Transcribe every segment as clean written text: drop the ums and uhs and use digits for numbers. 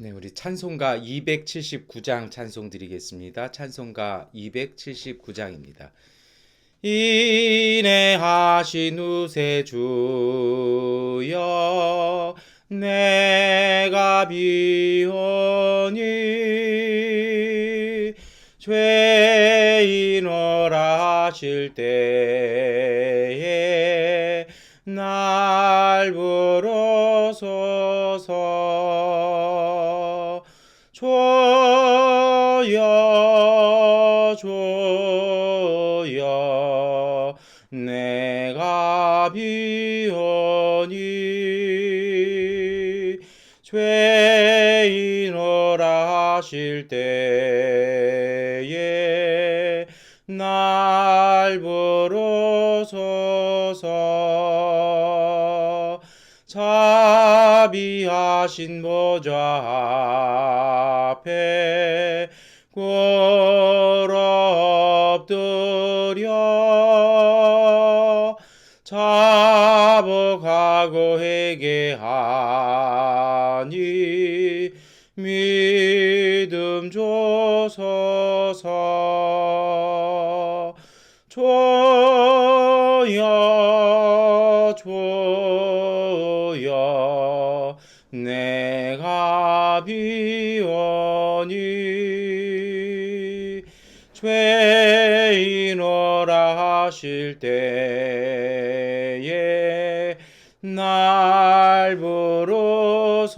네, 우리 찬송가 279장 찬송 드리겠습니다. 찬송가 279장입니다. 인내하신 후세 주여 내가 비오니 죄인어라 하실 때에 날 부르소서. 주여 주여 내가 비오니 죄인어라 하실 때에 날 부르소서. 자비하신 보좌 앞에 꿇어 엎드려 자복하고 회개하니 믿음 주소서. 주여 주여 내가 비오니 죄인어라 하실 때에 날 부르소서.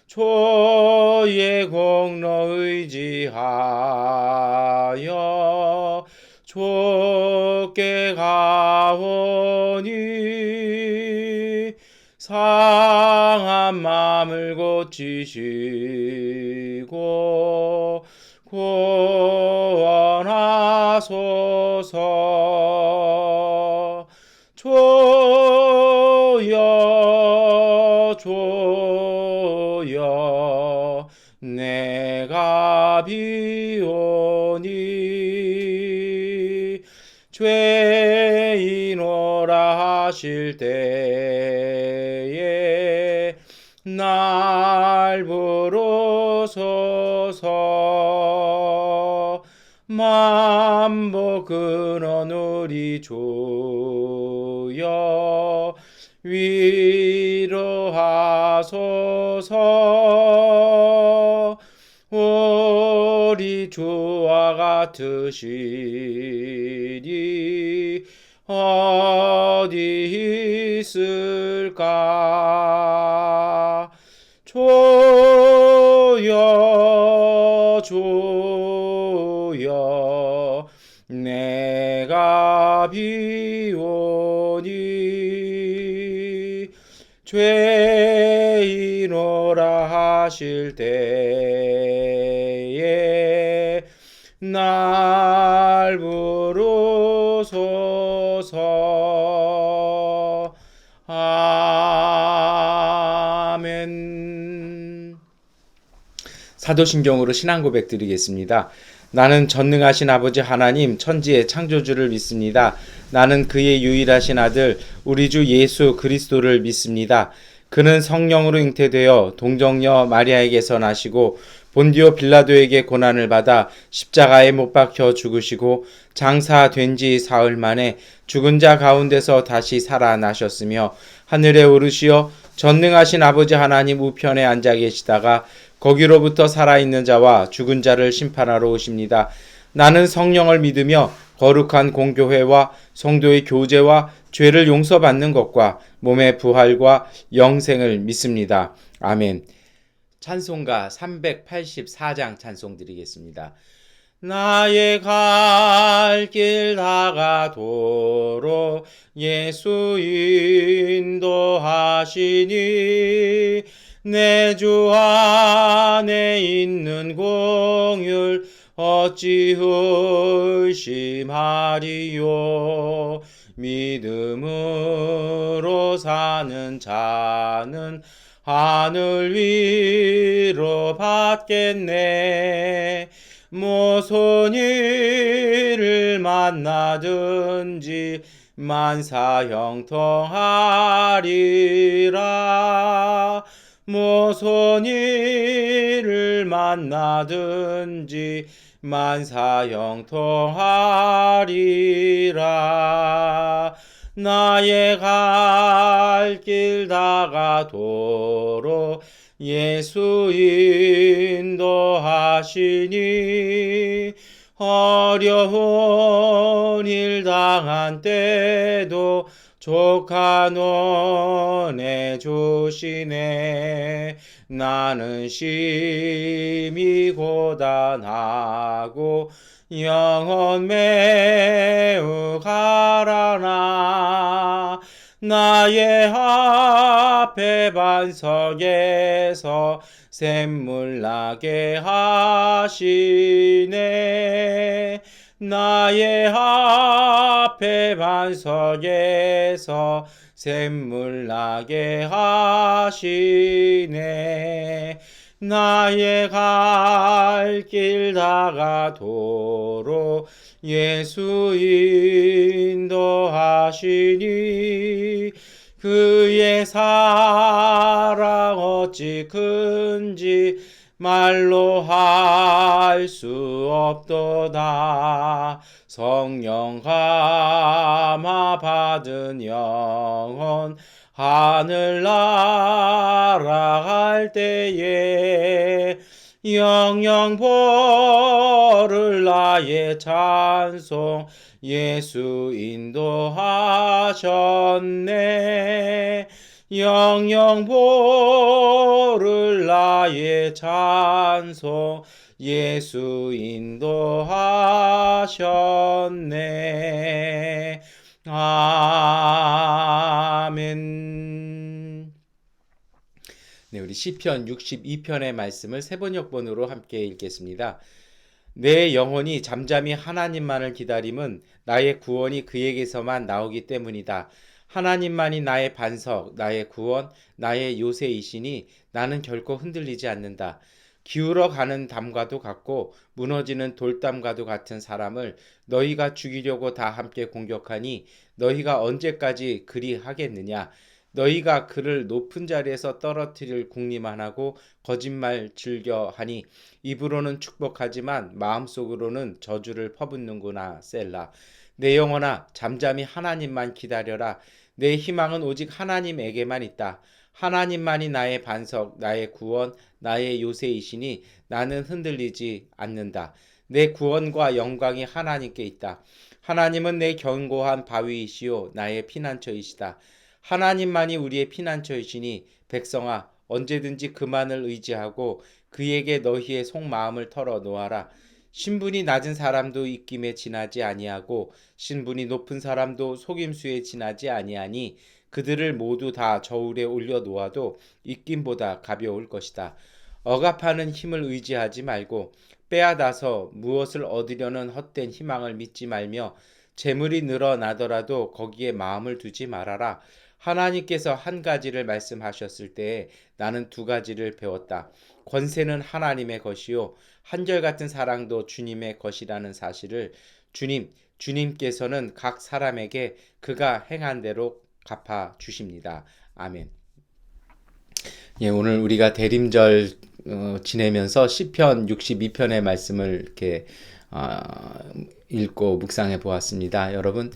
주의 공로 의지하여 주께 가오니 상한 마음을 고치시고 구원하소서. 주여 주여 내가 비오니 죄인오라 하실 때에 날 부르소서. 만복 근원 우리 주여 위로하소서. 우리 주와 같으시니 어디 있을까. 주여 주여 내가 비오니 죄인오라 하실 때에 날 부르소서. 아멘. 사도신경으로 신앙고백 드리겠습니다. 나는 전능하신 아버지 하나님 천지의 창조주를 믿습니다. 나는 그의 유일하신 아들 우리 주 예수 그리스도를 믿습니다. 그는 성령으로 잉태되어 동정녀 마리아에게서 나시고 본디오 빌라도에게 고난을 받아 십자가에 못 박혀 죽으시고 장사된 지 사흘 만에 죽은 자 가운데서 다시 살아나셨으며 하늘에 오르시어 전능하신 아버지 하나님 우편에 앉아 계시다가 거기로부터 살아있는 자와 죽은 자를 심판하러 오십니다. 나는 성령을 믿으며 거룩한 공교회와 성도의 교제와 죄를 용서받는 것과 몸의 부활과 영생을 믿습니다. 아멘. 찬송가 384장 찬송 드리겠습니다. 나의 갈 길 다가도록 예수 인도하시니 내 주 안에 있는 공율 어찌 의심하리요. 믿음으로 사는 자는 하늘 위로 받겠네. 무슨 일을 만나든지 만사 형통하리라. 무슨 일을 만나든지 만사 형통하리라. 나의 갈 길 다가도록 예수 인도하시니 어려운 일 당한 때도 족한 은혜 주시네. 나는 심히 고단하고 영혼 매우 가라나. 나의 앞에 반석에서 샘물 나게 하시네. 나의 앞에 반석에서 샘물 나게 하시네. 나의 갈 길 다가도록 예수 인도하시니 그의 사랑 어찌 큰지 말로 할 수 없도다. 성령 감화 받은 영혼 하늘 날아갈 때에 영영 보를 나의 찬송 예수 인도하셨네. 영영 보를 나의 찬송 예수 인도하셨네. 아멘. 네, 우리 시편 62편의 말씀을 세번역번으로 함께 읽겠습니다. 내 영혼이 잠잠히 하나님만을 기다림은 나의 구원이 그에게서만 나오기 때문이다. 하나님만이 나의 반석, 나의 구원, 나의 요새이시니 나는 결코 흔들리지 않는다. 기울어 가는 담과도 같고 무너지는 돌담과도 같은 사람을 너희가 죽이려고 다 함께 공격하니 너희가 언제까지 그리 하겠느냐. 너희가 그를 높은 자리에서 떨어뜨릴 궁리만 하고 거짓말 즐겨 하니 입으로는 축복하지만 마음속으로는 저주를 퍼붓는구나. 셀라. 내 영혼아 잠잠히 하나님만 기다려라. 내 희망은 오직 하나님에게만 있다. 하나님만이 나의 반석, 나의 구원, 나의 요새이시니 나는 흔들리지 않는다. 내 구원과 영광이 하나님께 있다. 하나님은 내 견고한 바위이시요 나의 피난처이시다. 하나님만이 우리의 피난처이시니 백성아 언제든지 그만을 의지하고 그에게 너희의 속마음을 털어 놓아라. 신분이 낮은 사람도 입김에 지나지 아니하고 신분이 높은 사람도 속임수에 지나지 아니하니 그들을 모두 다 저울에 올려 놓아도 입김보다 가벼울 것이다. 억압하는 힘을 의지하지 말고 빼앗아서 무엇을 얻으려는 헛된 희망을 믿지 말며 재물이 늘어나더라도 거기에 마음을 두지 말아라. 하나님께서 한 가지를 말씀하셨을 때에 나는 두 가지를 배웠다. 권세는 하나님의 것이요 한결같은 사랑도 주님의 것이라는 사실을 주님께서는 각 사람에게 그가 행한 대로 갚아 주십니다. 아멘. 예, 오늘 우리가 대림절 지내면서 시편 62편의 말씀을 이렇게 읽고 묵상해 보았습니다. 여러분,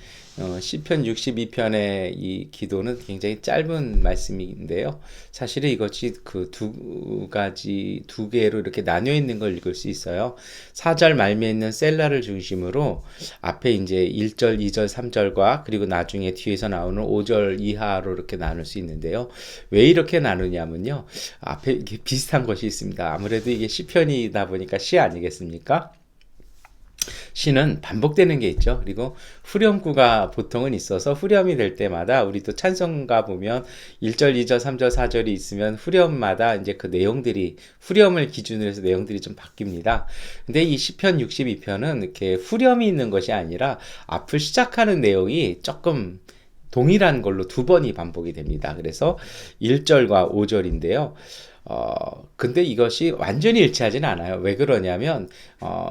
시편 62편의 이 기도는 굉장히 짧은 말씀인데요. 사실은 이것이 그 두 개로 이렇게 나뉘어 있는 걸 읽을 수 있어요. 4절 말미에 있는 셀라를 중심으로 앞에 이제 1절, 2절, 3절과 그리고 나중에 뒤에서 나오는 5절 이하로 이렇게 나눌 수 있는데요. 왜 이렇게 나누냐면요. 앞에 이게 비슷한 것이 있습니다. 아무래도 이게 시편이다 보니까 시 아니겠습니까? 시는 반복되는 게 있죠. 그리고 후렴구가 보통은 있어서 후렴이 될 때마다 우리도 찬송가 보면 1절, 2절, 3절, 4절이 있으면 후렴마다 이제 그 내용들이 후렴을 기준으로 해서 내용들이 좀 바뀝니다. 근데 이 시편 62편은 이렇게 후렴이 있는 것이 아니라 앞을 시작하는 내용이 조금 동일한 걸로 두 번이 반복이 됩니다. 그래서 1절과 5절인데요. 근데 이것이 완전히 일치하진 않아요. 왜 그러냐면,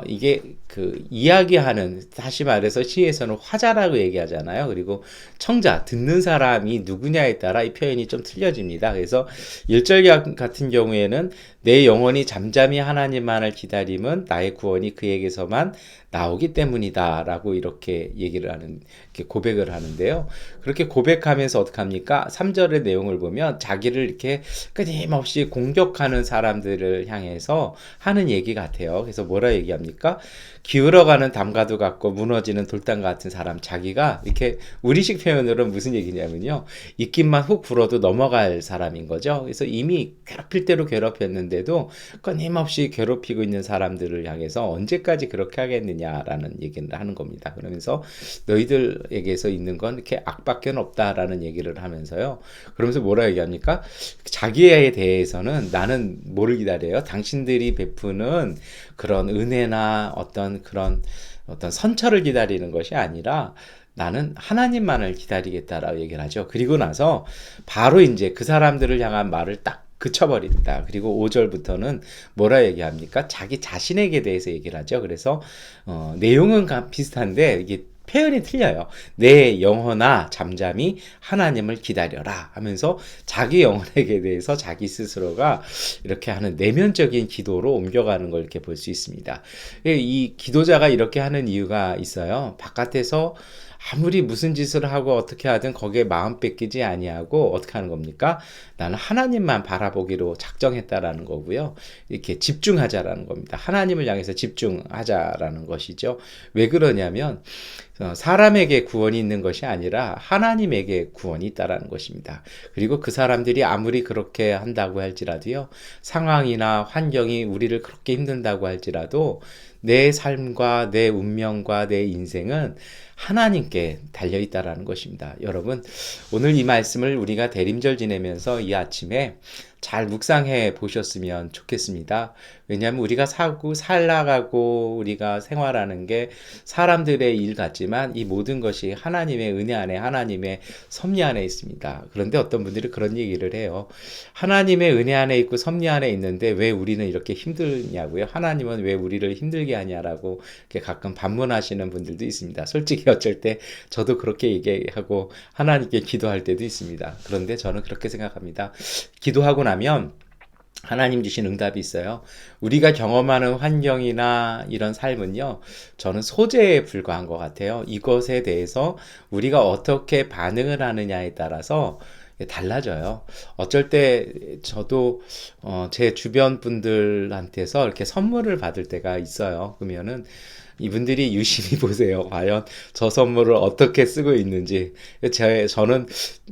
이게 그 이야기하는, 다시 말해서 시에서는 화자라고 얘기하잖아요. 그리고 청자, 듣는 사람이 누구냐에 따라 이 표현이 좀 틀려집니다. 그래서 1절 같은 경우에는 내 영혼이 잠잠히 하나님만을 기다림은 나의 구원이 그에게서만 나오기 때문이다 라고 이렇게 이렇게 고백을 하는데요. 그렇게 고백하면서 어떡합니까? 3절의 내용을 보면 자기를 이렇게 끊임없이 공격하는 사람들을 향해서 하는 얘기 같아요. 그래서 뭐라 얘기합니까? 기울어가는 담가도 같고 무너지는 돌담 같은 사람, 자기가 이렇게 우리식 표현으로 무슨 얘기냐면요, 입김만 훅 불어도 넘어갈 사람인 거죠. 그래서 이미 괴롭힐 대로 괴롭혔는데도 끊임없이 괴롭히고 있는 사람들을 향해서 언제까지 그렇게 하겠느냐라는 얘기를 하는 겁니다. 그러면서 너희들에게서 있는 건 이렇게 악밖에 없다라는 얘기를 하면서요, 그러면서 뭐라 얘기합니까? 자기에 대해서는 나는 뭐를 기다려요? 당신들이 베푸는 그런 은혜나 그런 어떤 선처를 기다리는 것이 아니라 나는 하나님만을 기다리겠다라고 얘기를 하죠. 그리고 나서 바로 이제 그 사람들을 향한 말을 딱 그쳐버립니다. 그리고 5절부터는 뭐라 얘기합니까? 자기 자신에게 대해서 얘기를 하죠. 그래서 내용은 비슷한데 이게 표현이 틀려요. 내 영혼아 잠잠히 하나님을 기다려라 하면서 자기 영혼에게 대해서 자기 스스로가 이렇게 하는 내면적인 기도로 옮겨가는 걸 이렇게 볼 수 있습니다. 이 기도자가 이렇게 하는 이유가 있어요. 바깥에서 아무리 무슨 짓을 하고 어떻게 하든 거기에 마음 뺏기지 아니하고 어떻게 하는 겁니까? 나는 하나님만 바라보기로 작정했다라는 거고요. 이렇게 집중하자라는 겁니다. 하나님을 향해서 집중하자라는 것이죠. 왜 그러냐면 사람에게 구원이 있는 것이 아니라 하나님에게 구원이 있다라는 것입니다. 그리고 그 사람들이 아무리 그렇게 한다고 할지라도요, 상황이나 환경이 우리를 그렇게 힘든다고 할지라도 내 삶과 내 운명과 내 인생은 하나님께 달려있다라는 것입니다. 여러분, 오늘 이 말씀을 우리가 대림절 지내면서 이 아침에 잘 묵상해 보셨으면 좋겠습니다. 왜냐하면 우리가 살아가고 우리가 생활하는 게 사람들의 일 같지만 이 모든 것이 하나님의 은혜 안에, 하나님의 섭리 안에 있습니다. 그런데 어떤 분들이 그런 얘기를 해요. 하나님의 은혜 안에 있고 섭리 안에 있는데 왜 우리는 이렇게 힘드냐고요? 하나님은 왜 우리를 힘들게 하냐라고 이렇게 가끔 반문하시는 분들도 있습니다. 솔직히 어쩔 때 저도 그렇게 얘기하고 하나님께 기도할 때도 있습니다. 그런데 저는 그렇게 생각합니다. 기도하고 나면 하나님 주신 응답이 있어요. 우리가 경험하는 환경이나 이런 삶은요, 저는 소재에 불과한 것 같아요. 이것에 대해서 우리가 어떻게 반응을 하느냐에 따라서 달라져요. 어쩔 때 저도 제 주변 분들한테서 이렇게 선물을 받을 때가 있어요. 그러면은 이분들이 유심히 보세요. 과연 저 선물을 어떻게 쓰고 있는지. 저는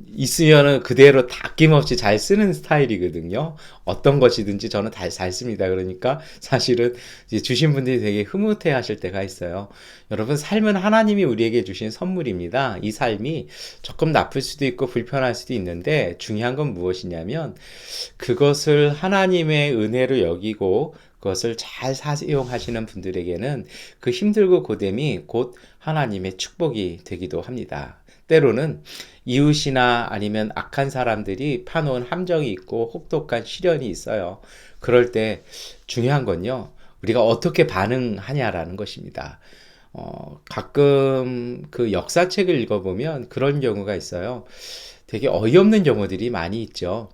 있으면은 그대로 다 아낌없이 잘 쓰는 스타일이거든요. 어떤 것이든지 저는 다 잘 씁니다. 그러니까 사실은 이제 주신 분들이 되게 흐뭇해 하실 때가 있어요. 여러분, 삶은 하나님이 우리에게 주신 선물입니다. 이 삶이 조금 나쁠 수도 있고 불편할 수도 있는데 중요한 건 무엇이냐면 그것을 하나님의 은혜로 여기고 그것을 잘 사용하시는 분들에게는 그 힘들고 고됨이 곧 하나님의 축복이 되기도 합니다. 때로는 이웃이나 아니면 악한 사람들이 파놓은 함정이 있고 혹독한 시련이 있어요. 그럴 때 중요한 건요, 우리가 어떻게 반응하냐라는 것입니다. 가끔 그 역사책을 읽어보면 그런 경우가 있어요. 되게 어이없는 경우들이 많이 있죠.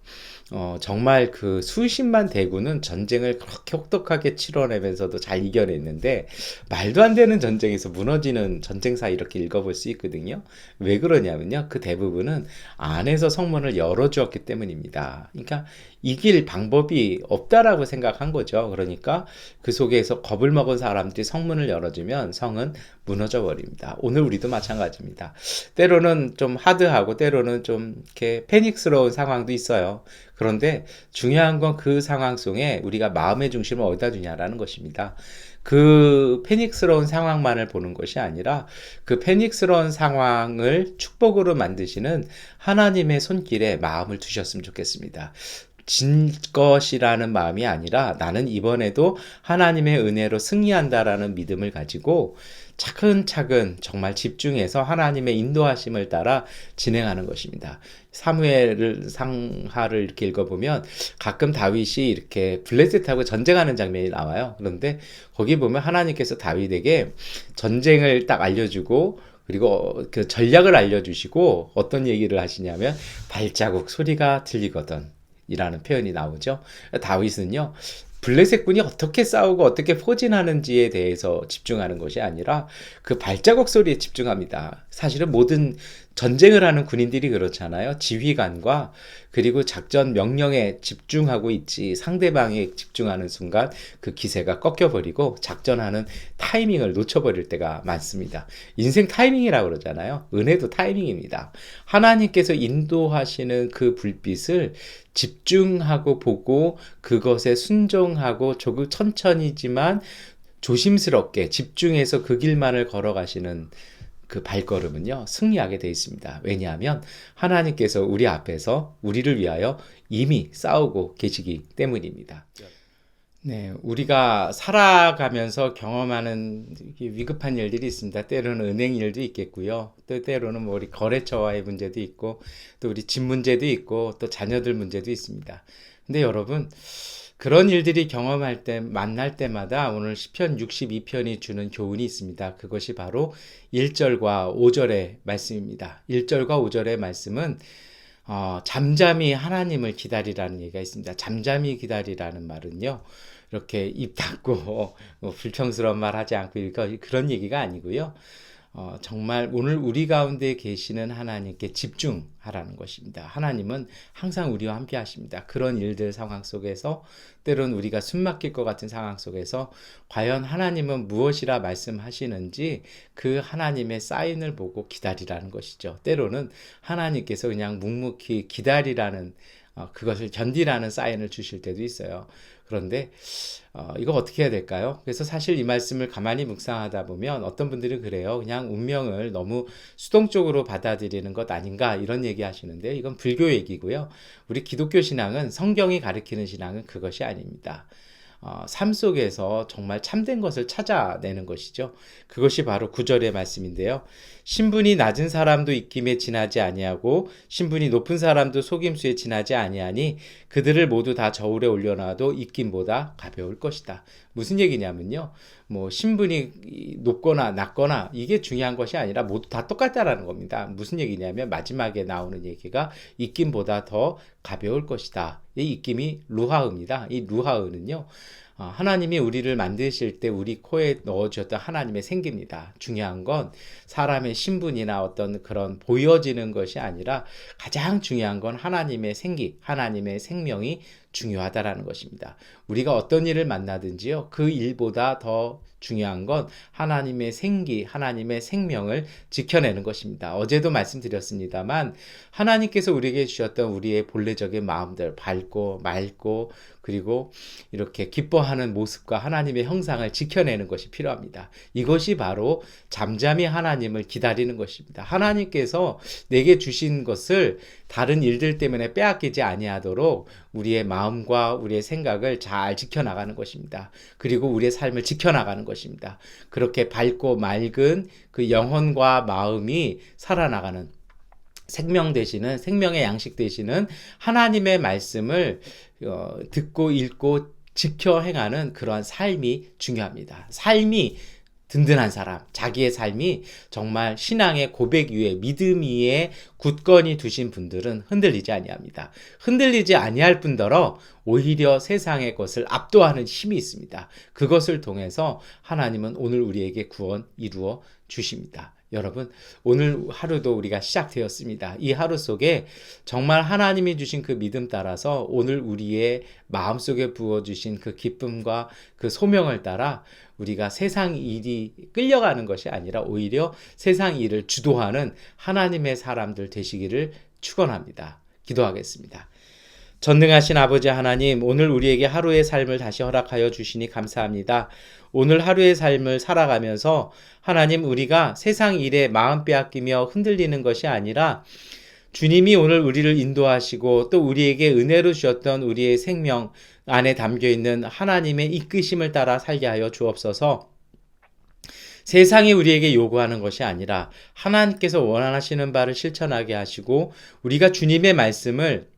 정말 그 수십만 대군은 전쟁을 그렇게 혹독하게 치러내면서도 잘 이겨냈는데 말도 안 되는 전쟁에서 무너지는 전쟁사 이렇게 읽어볼 수 있거든요. 왜 그러냐면요, 그 대부분은 안에서 성문을 열어주었기 때문입니다. 그러니까 이길 방법이 없다라고 생각한 거죠. 그러니까 그 속에서 겁을 먹은 사람들이 성문을 열어주면 성은 무너져 버립니다. 오늘 우리도 마찬가지입니다. 때로는 좀 하드하고 때로는 좀 이렇게 패닉스러운 상황도 있어요. 그런데 중요한 건 그 상황 속에 우리가 마음의 중심을 어디다 두냐라는 것입니다. 그 패닉스러운 상황만을 보는 것이 아니라 그 패닉스러운 상황을 축복으로 만드시는 하나님의 손길에 마음을 두셨으면 좋겠습니다. 진 것이라는 마음이 아니라 나는 이번에도 하나님의 은혜로 승리한다라는 믿음을 가지고 차근차근 정말 집중해서 하나님의 인도하심을 따라 진행하는 것입니다. 사무엘 상하를 이렇게 읽어보면 가끔 다윗이 이렇게 블레셋하고 전쟁하는 장면이 나와요. 그런데 거기 보면 하나님께서 다윗에게 전쟁을 딱 알려주고 그리고 그 전략을 알려주시고 어떤 얘기를 하시냐면 발자국 소리가 들리거든 이라는 표현이 나오죠. 다윗은요, 블레셋군이 어떻게 싸우고 어떻게 포진하는지에 대해서 집중하는 것이 아니라 그 발자국 소리에 집중합니다. 사실은 모든 전쟁을 하는 군인들이 그렇잖아요. 지휘관과 그리고 작전 명령에 집중하고 있지 상대방에 집중하는 순간 그 기세가 꺾여버리고 작전하는 타이밍을 놓쳐버릴 때가 많습니다. 인생 타이밍이라고 그러잖아요. 은혜도 타이밍입니다. 하나님께서 인도하시는 그 불빛을 집중하고 보고 그것에 순종하고 조금 천천히지만 조심스럽게 집중해서 그 길만을 걸어가시는 그 발걸음은요, 승리하게 되어 있습니다. 왜냐하면 하나님께서 우리 앞에서 우리를 위하여 이미 싸우고 계시기 때문입니다. 네, 우리가 살아가면서 경험하는 위급한 일들이 있습니다. 때로는 은행 일도 있겠고요. 또 때로는 뭐 우리 거래처와의 문제도 있고, 또 우리 집 문제도 있고, 또 자녀들 문제도 있습니다. 근데 여러분, 그런 일들이 경험할 때, 만날 때마다 오늘 시편 62편이 주는 교훈이 있습니다. 그것이 바로 1절과 5절의 말씀입니다. 1절과 5절의 말씀은 잠잠히 하나님을 기다리라는 얘기가 있습니다. 잠잠히 기다리라는 말은요, 이렇게 입 닫고 불평스러운 말 하지 않고 그런 얘기가 아니고요. 정말 오늘 우리 가운데 계시는 하나님께 집중하라는 것입니다. 하나님은 항상 우리와 함께 하십니다. 그런 일들 상황 속에서 때론 우리가 숨 막힐 것 같은 상황 속에서 과연 하나님은 무엇이라 말씀하시는지 그 하나님의 사인을 보고 기다리라는 것이죠. 때로는 하나님께서 그냥 묵묵히 기다리라는 그것을 견디라는 사인을 주실 때도 있어요. 그런데 이거 어떻게 해야 될까요? 그래서 사실 이 말씀을 가만히 묵상하다 보면 어떤 분들은 그래요. 그냥 운명을 너무 수동적으로 받아들이는 것 아닌가 이런 얘기 하시는데 이건 불교 얘기고요. 우리 기독교 신앙은 성경이 가르치는 신앙은 그것이 아닙니다. 삶 속에서 정말 참된 것을 찾아내는 것이죠. 그것이 바로 9절의 말씀인데요. 신분이 낮은 사람도 입김에 지나지 아니하고 신분이 높은 사람도 속임수에 지나지 아니하니 그들을 모두 다 저울에 올려놔도 입김보다 가벼울 것이다. 무슨 얘기냐면요. 뭐 신분이 높거나 낮거나 이게 중요한 것이 아니라 모두 다 똑같다라는 겁니다. 무슨 얘기냐면 마지막에 나오는 얘기가 입김보다 더 가벼울 것이다. 이 입김이 루하흐입니다. 이 루하흐는요. 하나님이 우리를 만드실 때 우리 코에 넣어주셨던 하나님의 생기입니다. 중요한 건 사람의 신분이나 어떤 그런 보여지는 것이 아니라 가장 중요한 건 하나님의 생기, 하나님의 생명이 중요하다라는 것입니다. 우리가 어떤 일을 만나든지요, 그 일보다 더 중요한 건 하나님의 생기, 하나님의 생명을 지켜내는 것입니다. 어제도 말씀드렸습니다만 하나님께서 우리에게 주셨던 우리의 본래적인 마음들, 밝고 맑고 그리고 이렇게 기뻐하는 모습과 하나님의 형상을 지켜내는 것이 필요합니다. 이것이 바로 잠잠히 하나님을 기다리는 것입니다. 하나님께서 내게 주신 것을 다른 일들 때문에 빼앗기지 아니하도록 우리의 마음과 우리의 생각을 잘 지켜나가는 것입니다. 그리고 우리의 삶을 지켜나가는 것입니다. 그렇게 밝고 맑은 그 영혼과 마음이 살아나가는 생명 되시는 생명의 양식 되시는 하나님의 말씀을 듣고 읽고 지켜 행하는 그러한 삶이 중요합니다. 삶이 든든한 사람, 자기의 삶이 정말 신앙의 고백 위에 믿음 위에 굳건히 두신 분들은 흔들리지 아니합니다. 흔들리지 아니할 뿐더러 오히려 세상의 것을 압도하는 힘이 있습니다. 그것을 통해서 하나님은 오늘 우리에게 구원 이루어 주십니다. 여러분, 오늘 하루도 우리가 시작되었습니다. 이 하루 속에 정말 하나님이 주신 그 믿음 따라서 오늘 우리의 마음속에 부어주신 그 기쁨과 그 소명을 따라 우리가 세상 일이 끌려가는 것이 아니라 오히려 세상 일을 주도하는 하나님의 사람들 되시기를 축원합니다. 기도하겠습니다. 전능하신 아버지 하나님, 오늘 우리에게 하루의 삶을 다시 허락하여 주시니 감사합니다. 오늘 하루의 삶을 살아가면서 하나님 우리가 세상 일에 마음 빼앗기며 흔들리는 것이 아니라 주님이 오늘 우리를 인도하시고 또 우리에게 은혜로 주셨던 우리의 생명 안에 담겨 있는 하나님의 이끄심을 따라 살게 하여 주옵소서. 세상이 우리에게 요구하는 것이 아니라 하나님께서 원하시는 바를 실천하게 하시고 우리가 주님의 말씀을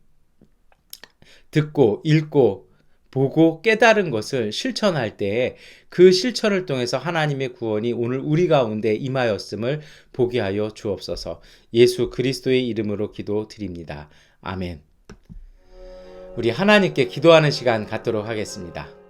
듣고 읽고 보고 깨달은 것을 실천할 때에 그 실천을 통해서 하나님의 구원이 오늘 우리 가운데 임하였음을 보게 하여 주옵소서. 예수 그리스도의 이름으로 기도드립니다. 아멘. 우리 하나님께 기도하는 시간 갖도록 하겠습니다.